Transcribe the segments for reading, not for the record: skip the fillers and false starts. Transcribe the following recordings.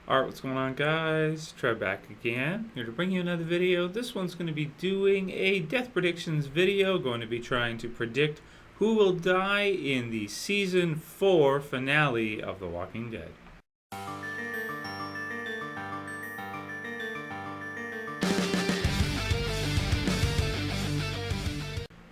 Alright, what's going on, guys? Trev back again, here to bring you another video. This one's going to be doing a death predictions video, going to be trying to predict who will die in the Season 4 finale of The Walking Dead.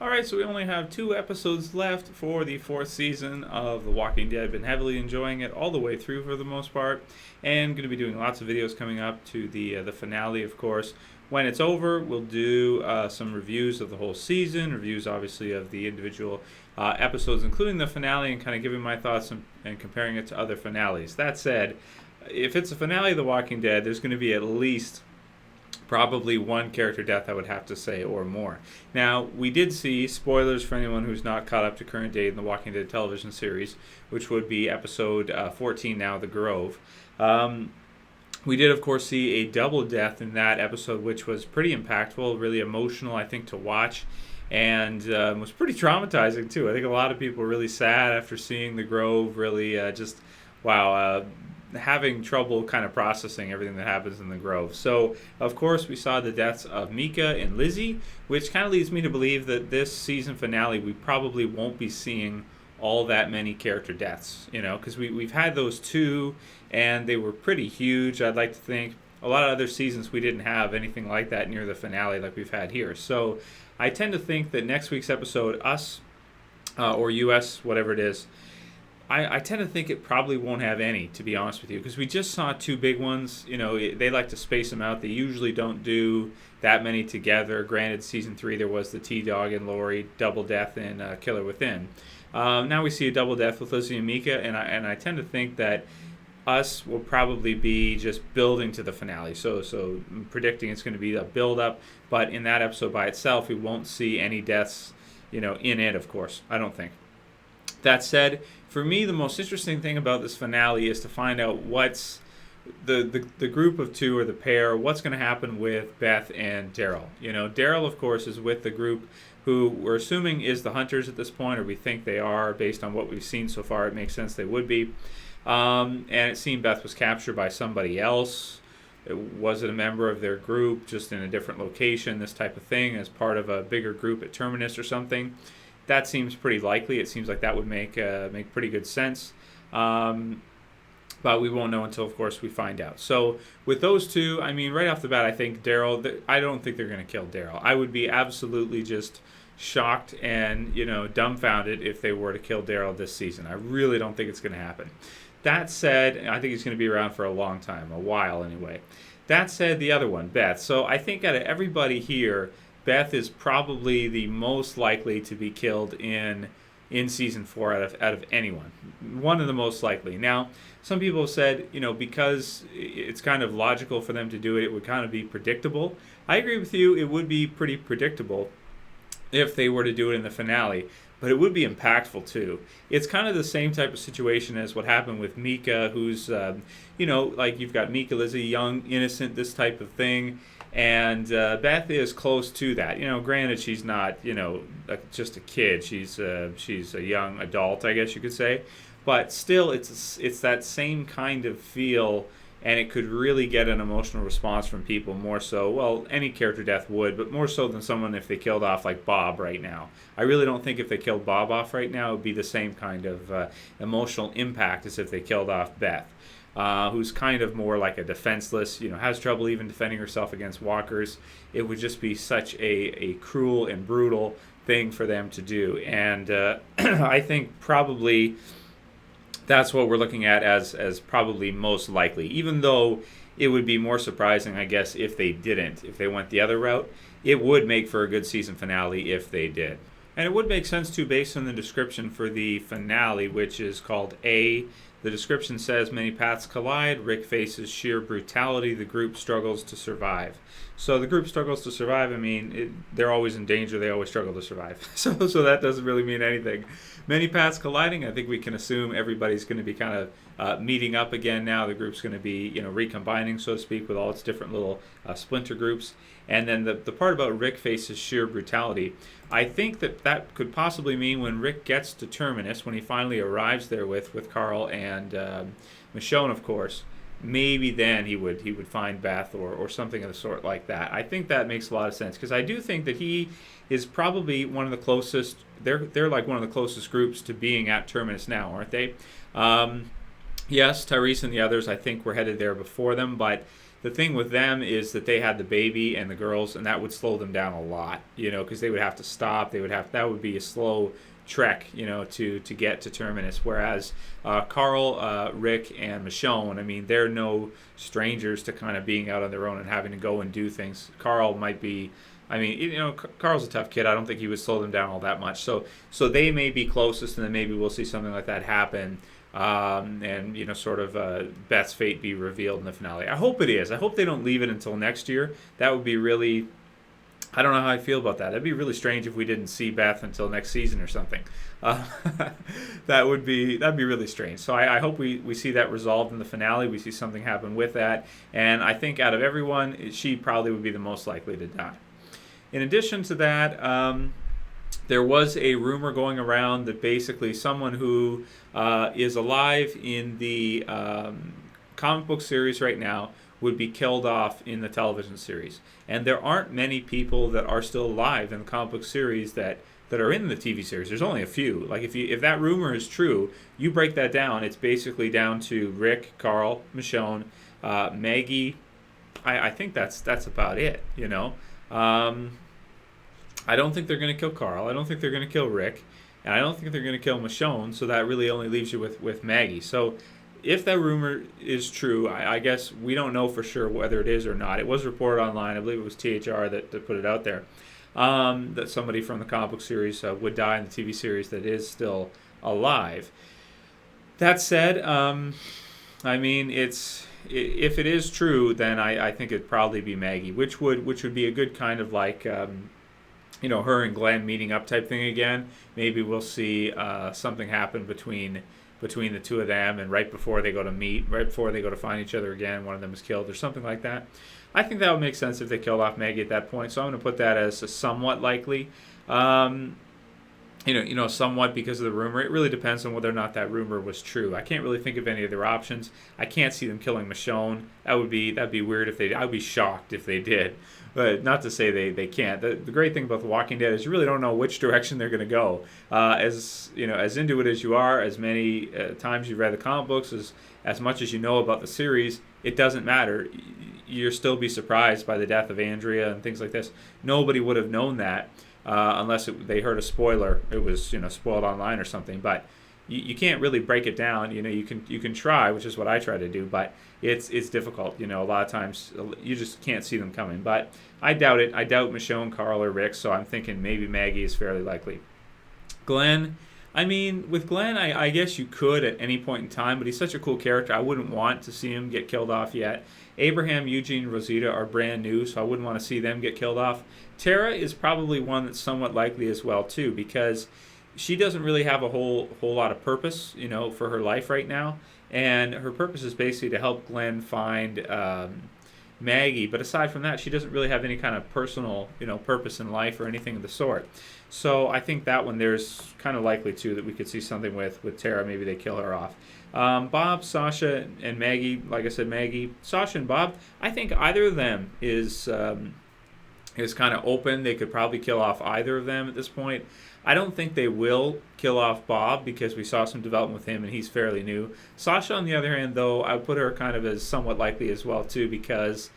Alright, so we only have 2 episodes left for the 4th season of The Walking Dead. Been heavily enjoying it all the way through for the most part, and going to be doing lots of videos coming up to the finale, of course. When it's over, we'll do some reviews of the whole season, reviews obviously of the individual episodes, including the finale, and kind of giving my thoughts and comparing it to other finales. That said, if it's a finale of The Walking Dead, there's going to be at least probably one character death, I would have to say, or more. Now, we did see, spoilers for anyone who's not caught up to current date in the Walking Dead television series, which would be episode 14 now, The Grove. We did, of course, see a double death in that episode, which was pretty impactful, really emotional, I think, to watch, and was pretty traumatizing, too. I think a lot of people were really sad after seeing The Grove, really wow, having trouble kind of processing everything that happens in the Grove. So, of course, we saw the deaths of Mika and Lizzie, which kind of leads me to believe that this season finale we probably won't be seeing all that many character deaths, because we've had those two, and they were pretty huge. I'd like to think a lot of other seasons we didn't have anything like that near the finale like we've had here. So I tend to think that next week's episode, Us, or US, whatever it is, I tend to think it probably won't have any, to be honest with you, because we just saw two big ones. They like to space them out. They usually don't do that many together. Granted, season 3 there was the T-Dog and Lori double death in Killer Within. Now we see a double death with Lizzie and Mika, and I tend to think that Us will probably be just building to the finale. So I'm predicting it's going to be a build-up, but in that episode by itself, we won't see any deaths, in it, of course. I don't think. That said, for me, the most interesting thing about this finale is to find out what's the group of two, or the pair, what's going to happen with Beth and Daryl. Daryl, of course, is with the group who we're assuming is the Hunters at this point, or we think they are based on what we've seen so far. It makes sense they would be. And it seemed Beth was captured by somebody else. Was it a member of their group, just in a different location, this type of thing, as part of a bigger group at Terminus or something? That seems pretty likely. It seems like that would make pretty good sense. But we won't know until, of course, we find out. So with those two, right off the bat, I think Daryl, I don't think they're going to kill Daryl. I would be absolutely just shocked and, dumbfounded if they were to kill Daryl this season. I really don't think it's going to happen. That said, I think he's going to be around for a long time, a while anyway. That said, the other one, Beth. So I think out of everybody here, Beth is probably the most likely to be killed in season 4 out of anyone. One of the most likely. Now, some people have said, because it's kind of logical for them to do it, it would kind of be predictable. I agree with you, it would be pretty predictable if they were to do it in the finale, but it would be impactful too. It's kind of the same type of situation as what happened with Mika, who's, like you've got Mika, Lizzie, young, innocent, this type of thing. And Beth is close to that. Granted, she's not, just a kid. She's a young adult, I guess you could say. But still, it's that same kind of feel, and it could really get an emotional response from people more so. Well, any character death would, but more so than someone if they killed off like Bob right now. I really don't think if they killed Bob off right now, it would be the same kind of emotional impact as if they killed off Beth. Who's kind of more like a defenseless, has trouble even defending herself against walkers. It would just be such a cruel and brutal thing for them to do. And I think probably that's what we're looking at as probably most likely, even though it would be more surprising, I guess, if they didn't. If they went the other route, it would make for a good season finale if they did. And it would make sense, too, based on the description for the finale, which is called A. The description says, many paths collide, Rick faces sheer brutality, the group struggles to survive. So the group struggles to survive, they're always in danger, they always struggle to survive. So that doesn't really mean anything. Many paths colliding, I think we can assume everybody's going to be kind of meeting up again now. The group's going to be, recombining, so to speak, with all its different little splinter groups. And then the part about Rick faces sheer brutality, I think that could possibly mean when Rick gets to Terminus, when he finally arrives there with Carl and Michonne, of course, maybe then he would find Beth or something of the sort like that. I think that makes a lot of sense because I do think that he is probably one of the closest. They're like one of the closest groups to being at Terminus now, aren't they? Yes, Tyrese and the others I think were headed there before them, but the thing with them is that they had the baby and the girls, and that would slow them down a lot, because they would have to stop. That would be a slow trek, to get to Terminus. Whereas Carl, Rick, and Michonne, I mean, they're no strangers to kind of being out on their own and having to go and do things. Carl might be, I mean, Carl's a tough kid. I don't think he would slow them down all that much. So they may be closest, and then maybe we'll see something like that happen. And sort of Beth's fate be revealed in the finale. I hope it is. I hope they don't leave it until next year. That would be really, I don't know how I feel about that. That'd be really strange if we didn't see Beth until next season or something. That'd be really strange. So I hope we see that resolved in the finale. We see something happen with that. And I think out of everyone, she probably would be the most likely to die. In addition to that, there was a rumor going around that basically someone who is alive in the comic book series right now would be killed off in the television series. And there aren't many people that are still alive in the comic book series that are in the TV series. There's only a few. Like if that rumor is true, you break that down, it's basically down to Rick, Carl, Michonne, Maggie. I think that's about it, I don't think they're going to kill Carl. I don't think they're going to kill Rick. And I don't think they're going to kill Michonne, so that really only leaves you with Maggie. So if that rumor is true, I guess we don't know for sure whether it is or not. It was reported online. I believe it was THR that put it out there, that somebody from the comic book series would die in the TV series that is still alive. That said, I mean, if it is true, then I think it'd probably be Maggie, which would be a good kind of like... her and Glenn meeting up type thing again. Maybe we'll see something happen between the two of them, and right before they go to meet, right before they go to find each other again, one of them is killed or something like that. I think that would make sense if they killed off Maggie at that point. So I'm going to put that as a somewhat likely. Somewhat because of the rumor. It really depends on whether or not that rumor was true. I can't really think of any other options. I can't see them killing Michonne. That'd be weird if they. I'd be shocked if they did. But not to say they can't. The great thing about The Walking Dead is you really don't know which direction they're going to go. As into it as you are, as many times you've read the comic books, as much as you know about the series, it doesn't matter. You'll still be surprised by the death of Andrea and things like this. Nobody would have known that unless they heard a spoiler. It was spoiled online or something. But you can't really break it down. You can try, which is what I try to do, but it's difficult. A lot of times you just can't see them coming. But I doubt it. I doubt Michonne, Carl, or Rick. So I'm thinking maybe Maggie is fairly likely. Glenn. I mean, with Glenn, I guess you could at any point in time, but he's such a cool character. I wouldn't want to see him get killed off yet. Abraham, Eugene, and Rosita are brand new, so I wouldn't want to see them get killed off. Tara is probably one that's somewhat likely as well, too, because she doesn't really have a whole lot of purpose, for her life right now. And her purpose is basically to help Glenn find Maggie. But aside from that, she doesn't really have any kind of personal, purpose in life or anything of the sort. So I think that one there's kind of likely, too, that we could see something with Tara. Maybe they kill her off. Bob, Sasha, and Maggie, like I said, Maggie, Sasha and Bob, I think either of them is kind of open. They could probably kill off either of them at this point. I don't think they will kill off Bob because we saw some development with him and he's fairly new. Sasha, on the other hand, though, I would put her kind of as somewhat likely as well, too, because,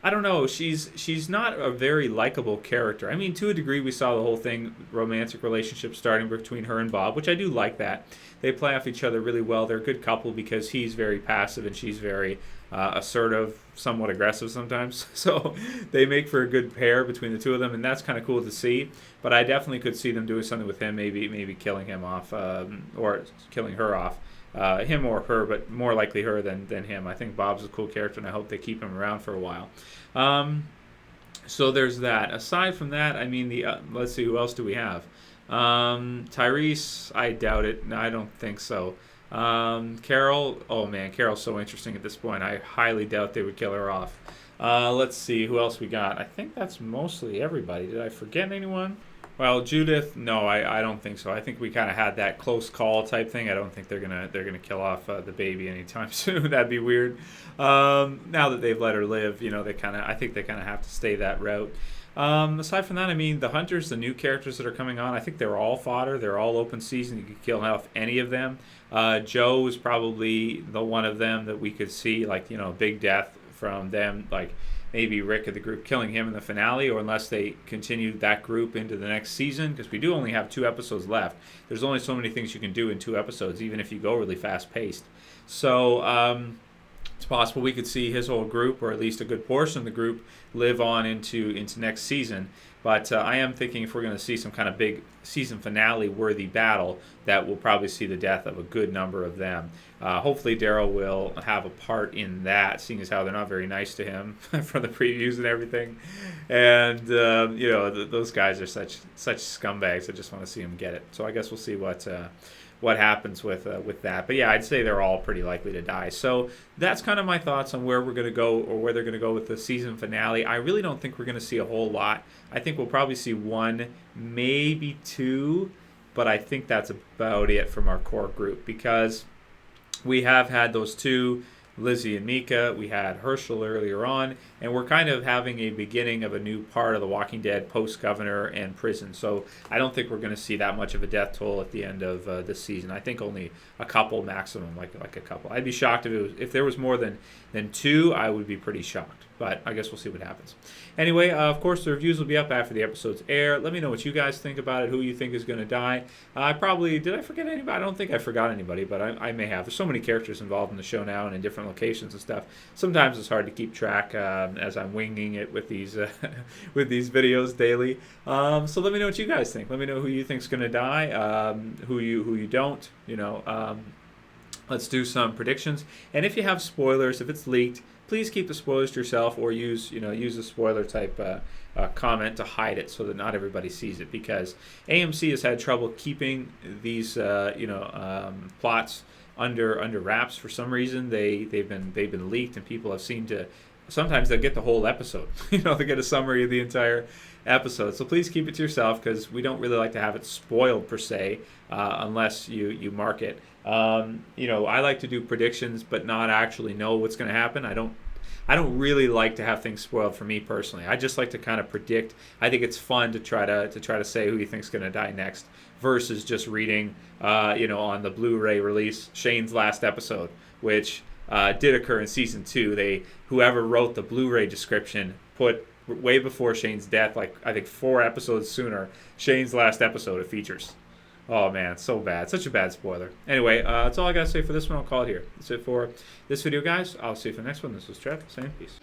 I don't know, she's not a very likable character. I mean, to a degree, we saw the whole thing, romantic relationship starting between her and Bob, which I do like that. They play off each other really well. They're a good couple because he's very passive and she's very assertive, somewhat aggressive sometimes. So they make for a good pair between the two of them, and that's kind of cool to see. But I definitely could see them doing something with him, maybe killing him off, or killing her off. Him or her, but more likely her than him. I think Bob's a cool character, and I hope they keep him around for a while. So there's that. Aside from that, I mean, let's see, who else do we have? Tyrese, I doubt it. No, I don't think so. Carol, oh man, Carol's so interesting at this point. I highly doubt they would kill her off. Let's see, who else we got? I think that's mostly everybody. Did I forget anyone? Well, Judith, no, I don't think so. I think we kind of had that close call type thing. I don't think they're gonna kill off the baby anytime soon. That'd be weird. Now that they've let her live, I think they kind of have to stay that route. Aside from that, I mean, the hunters, the new characters that are coming on, I think they're all fodder. They're all open season. You could kill off any of them. Joe is probably the one of them that we could see, like, big death from them, like maybe Rick of the group killing him in the finale, or unless they continue that group into the next season, because we do only have 2 episodes left. There's only so many things you can do in 2 episodes, even if you go really fast paced. So it's possible we could see his whole group, or at least a good portion of the group, live on into next season. But I am thinking if we're going to see some kind of big season finale worthy battle, that we'll probably see the death of a good number of them. Hopefully Daryl will have a part in that, seeing as how they're not very nice to him from the previews and everything. And those guys are such scumbags. I just want to see them get it. So I guess we'll see what happens with that. But yeah, I'd say they're all pretty likely to die. So that's kind of my thoughts on where we're going to go, or where they're going to go with the season finale. I really don't think we're going to see a whole lot. I think we'll probably see 1, maybe 2, but I think that's about it from our core group, because we have had those 2, Lizzie and Mika. We had Herschel earlier on, and we're kind of having a beginning of a new part of The Walking Dead post-Governor and prison. So I don't think we're going to see that much of a death toll at the end of this season. I think only a couple maximum, like a couple. I'd be shocked if there was more than 2. I would be pretty shocked, but I guess we'll see what happens. Anyway, of course, the reviews will be up after the episodes air. Let me know what you guys think about it, who you think is going to die. Did I forget anybody? I don't think I forgot anybody, but I may have. There's so many characters involved in the show now and in different locations and stuff. Sometimes it's hard to keep track as I'm winging it with these with these videos daily. So let me know what you guys think. Let me know who you think's going to die, who you don't. Let's do some predictions. And if you have spoilers, if it's leaked, please keep the spoilers to yourself, or use a spoiler type comment to hide it so that not everybody sees it, because AMC has had trouble keeping these plots under wraps. For some reason they've been leaked, and people have seemed to, sometimes they'll get the whole episode. They get a summary of the entire episode. So please keep it to yourself, because we don't really like to have it spoiled per se, unless you mark it. I like to do predictions but not actually know what's going to happen. I don't really like to have things spoiled for me personally. I just like to kind of predict. I think it's fun to try to say who you think's going to die next, versus just reading on the Blu-ray release Shane's last episode, which did occur in season 2. Whoever wrote the Blu-ray description put way before Shane's death, like I think 4 episodes sooner, Shane's last episode of features. Oh man, it's so bad. Such a bad spoiler. Anyway, that's all I gotta say for this one. I'll call it here. That's it for this video, guys. I'll see you for the next one. This was Trev saying peace.